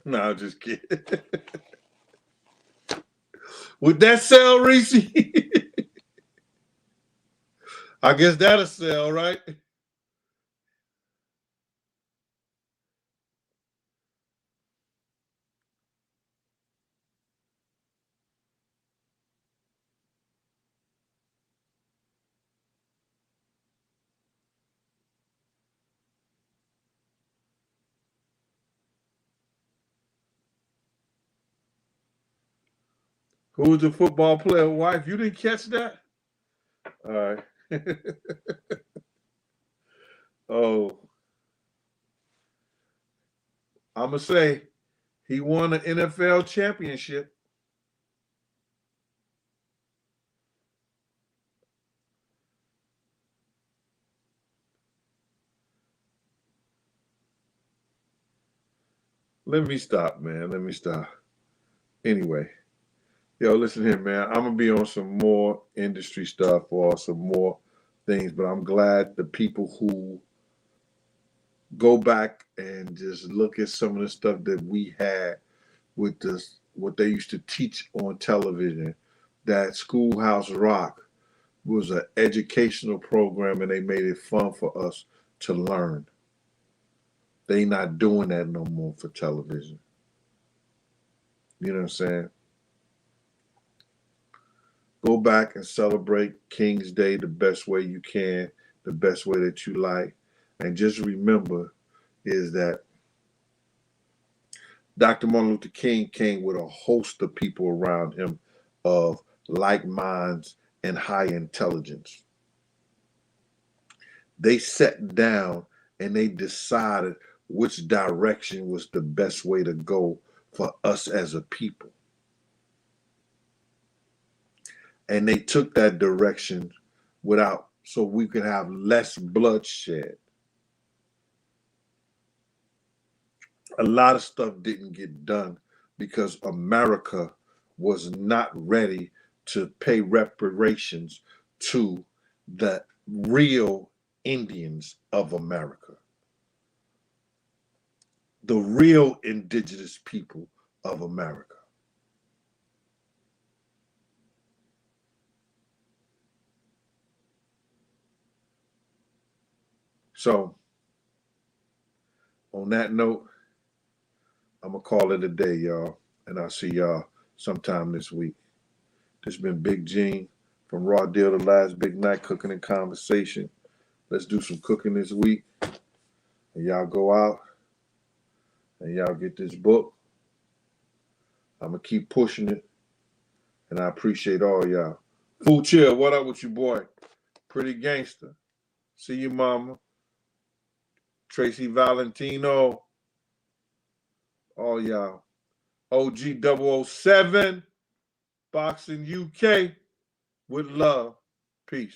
No, I'm just kidding. Would that sell, Reese? I guess that'll sell, right? Who was the football player wife? You didn't catch that? All right. Oh, I'm going to say he won an NFL championship. Let me stop, man. Let me stop. Anyway, yo, listen here, man. I'm going to be on some more industry stuff or some more things, but I'm glad the people who go back and just look at some of the stuff that we had with this, what they used to teach on television, that Schoolhouse Rock was an educational program and they made it fun for us to learn. They not doing that no more for television. You know what I'm saying? Go back and celebrate King's Day the best way you can, the best way that you like. And just remember is that Dr. Martin Luther King came with a host of people around him of like minds and high intelligence. They sat down and they decided which direction was the best way to go for us as a people. And they took that direction so we could have less bloodshed. A lot of stuff didn't get done because America was not ready to pay reparations to the real Indians of America, the real indigenous people of America. So, on that note, I'm going to call it a day, y'all. And I'll see y'all sometime this week. This has been Big Gene from Raw Deal, The Last Big Night, Cooking and Conversation. Let's do some cooking this week. And y'all go out and y'all get this book. I'm going to keep pushing it. And I appreciate all y'all. Food Chill, what up with you, boy? Pretty gangster. See you, mama. Tracy Valentino. All y'all. OG 007. Boxing UK. With love. Peace.